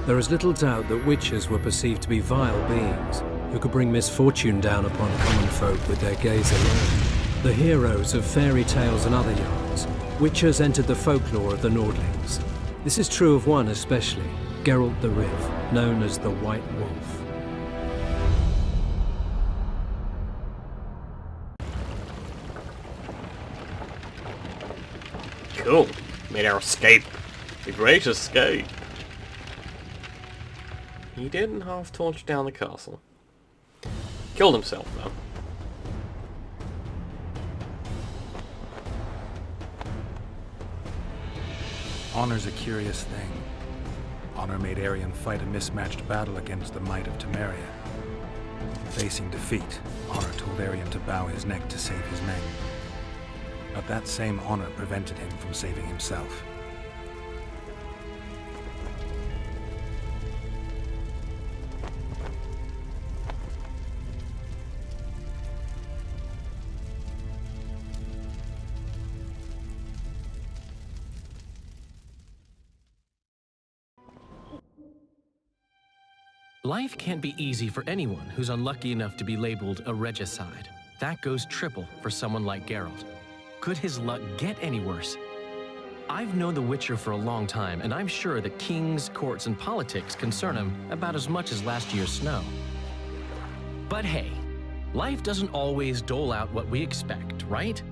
There is little doubt that witches were perceived to be vile beings who could bring misfortune down upon common folk with their gaze alone. The heroes of fairy tales and other yarns, witches entered the folklore of the Nordlings. This is true of one especially, Geralt the Riv, known as the White Wolf. Cool. Made our escape. The great escape. He didn't half torch down the castle. Killed himself, though. Honor's a curious thing. Honor made Arion fight a mismatched battle against the might of Temeria. Facing defeat, Honor told Arion to bow his neck to save his men. But that same honor prevented him from saving himself. Life can't be easy for anyone who's unlucky enough to be labeled a regicide. That goes triple for someone like Geralt. Could his luck get any worse? I've known the Witcher for a long time, and I'm sure that kings, courts, and politics concern him about as much as last year's snow. But hey, life doesn't always dole out what we expect, right?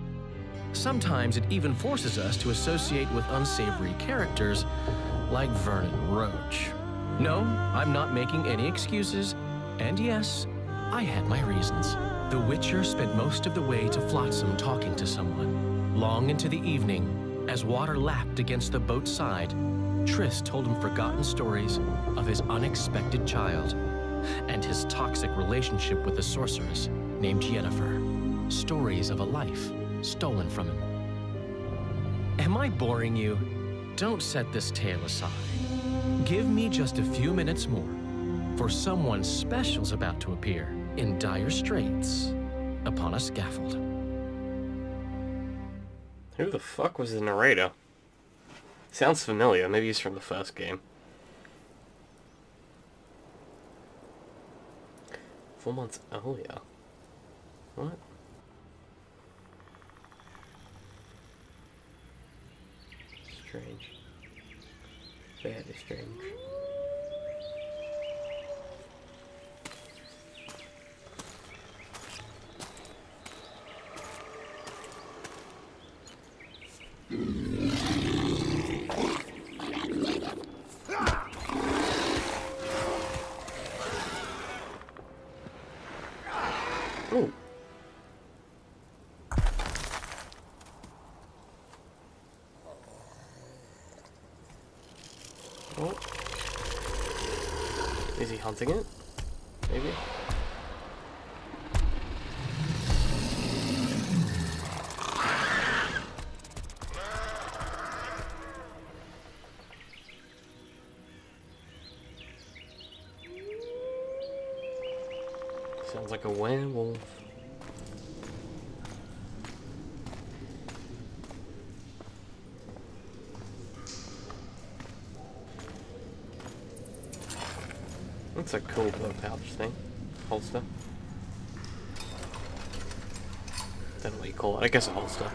Sometimes it even forces us to associate with unsavory characters like Vernon Roach. No, I'm not making any excuses, and yes, I had my reasons. The Witcher spent most of the way to Flotsam talking to someone. Long into the evening, as water lapped against the boat's side, Triss told him forgotten stories of his unexpected child and his toxic relationship with a sorceress named Yennefer. Stories of a life stolen from him. Am I boring you? Don't set this tale aside. Give me just a few minutes more, for someone special's about to appear in dire straits upon a scaffold. Who the fuck was the narrator? Sounds familiar. Maybe he's from the first game. 4 months earlier. What? Strange. Very strange. Oh. Oh. Is he hunting it? Maybe? Sounds like a werewolf. That's a cool bow pouch thing. Holster. Don't know what you call it. I guess a holster.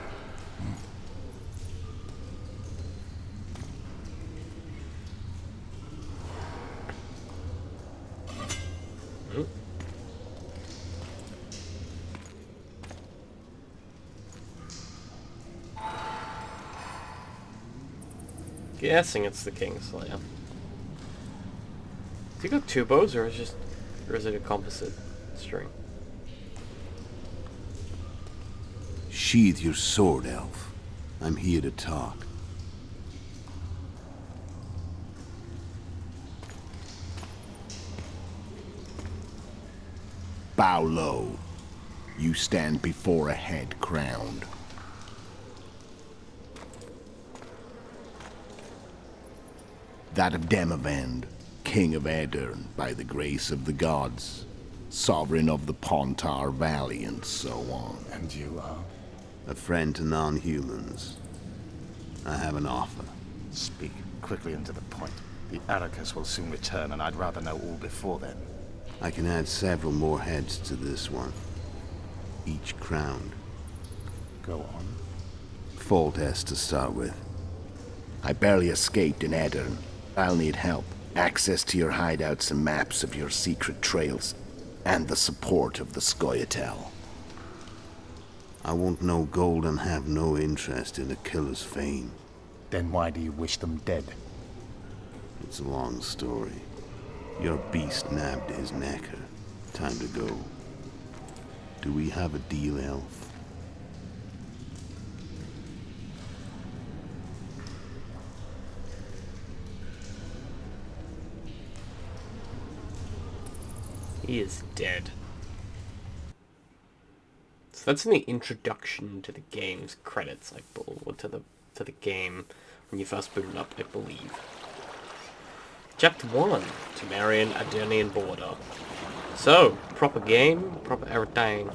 Guessing it's the Kingslayer. Has he got two bows, or is it a composite string? Sheathe your sword, Elf. I'm here to talk. Bow low. You stand before a head crowned. That of Demavend, King of Aedirn, by the grace of the gods, sovereign of the Pontar Valley, and so on. And you are? A friend to non-humans. I have an offer. Speak quickly and to the point. The Arrakis will soon return, and I'd rather know all before then. I can add several more heads to this one. Each crowned. Go on. Foltest to start with. I barely escaped in Aedirn. I'll need help. Access to your hideouts and maps of your secret trails. And the support of the Scoia'tael. I want no gold and have no interest in a killer's fame. Then why do you wish them dead? It's a long story. Your beast nabbed his necker. Time to go. Do we have a deal, Elf? He is dead. So that's in the introduction to the game's credits, or to the game when you first boot it up, I believe. Chapter 1, Temerian Aedirnian Border. So, proper game, proper everything.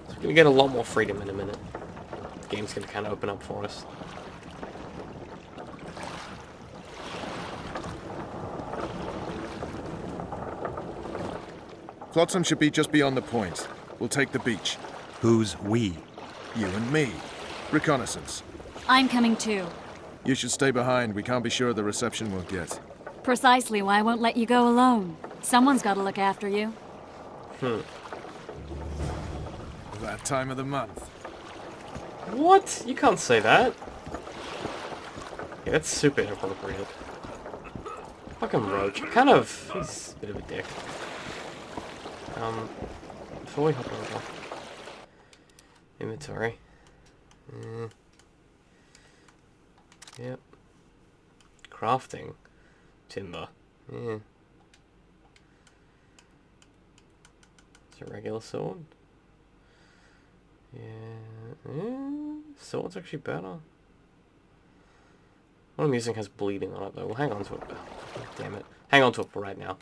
So we're gonna get a lot more freedom in a minute. The game's gonna kind of open up for us. Flotsam should be just beyond the point. We'll take the beach. Who's we? You and me. Reconnaissance. I'm coming too. You should stay behind. We can't be sure of the reception we'll get. Precisely why I won't let you go alone. Someone's got to look after you. That time of the month. What? You can't say that. Yeah, that's super inappropriate. Fucking Roach. He's a bit of a dick. Before we hop over. Inventory. Yep. Crafting. Timber. Yeah. It's a regular sword. Yeah. Sword's actually better. What I'm using has bleeding on it though. We'll hang on to it. Oh, damn it. Hang on to it for right now.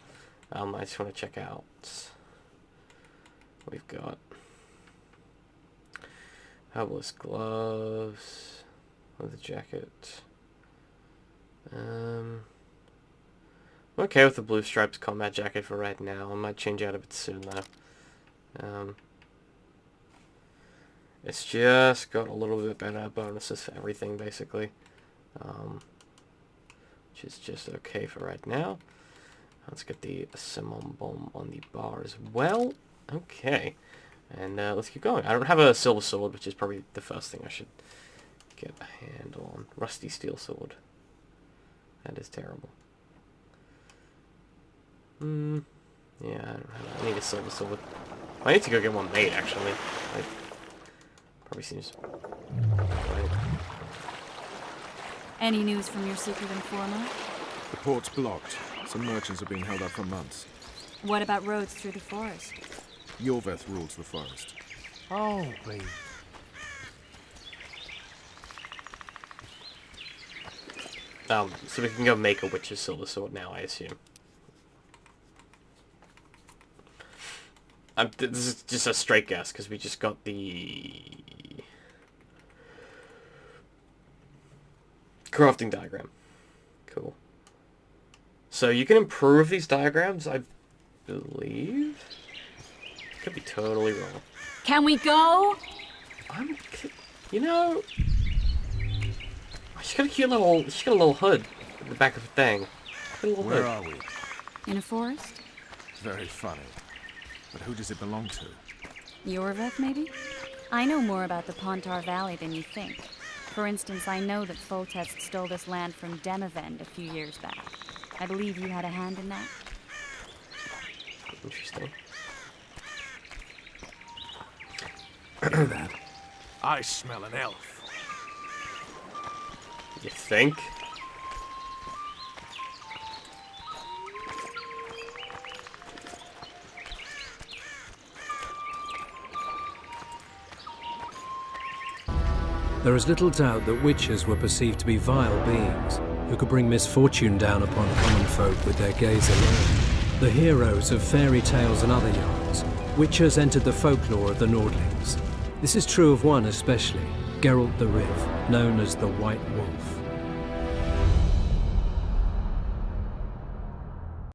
I just want to check out what we've got. Herbalist gloves. Leather jacket. I'm okay with the blue stripes combat jacket for right now. I might change out a bit soon though. It's just got a little bit better bonuses for everything basically. Which is just okay for right now. Let's get the Simon Bomb on the bar as well. Okay. And let's keep going. I don't have a silver sword, which is probably the first thing I should get a handle on. Rusty steel sword. That is terrible. Yeah, I need a silver sword. I need to go get one made, actually. Like, probably seems right. Any news from your secret informer? The port's blocked. Some merchants have been held up for months. What about roads through the forest? Yorveth rules the forest. Oh, please. So we can go make a witch's silver sword now, I assume. This is just a straight guess, because we just got the crafting diagram. Cool. So you can improve these diagrams, I believe. Could be totally wrong. Can we go? You know, she's got a little hood at the back of the thing. Where are we? In a forest? Very funny. But who does it belong to? Yorveth, maybe? I know more about the Pontar Valley than you think. For instance, I know that Foltest stole this land from Demavend a few years back. I believe you had a hand in that. Interesting. Hear that? I smell an elf. You think? There is little doubt that witches were perceived to be vile beings who could bring misfortune down upon common folk with their gaze alone. The heroes of fairy tales and other yarns, witches entered the folklore of the Nordlings. This is true of one especially, Geralt the Riv, known as the White Wolf.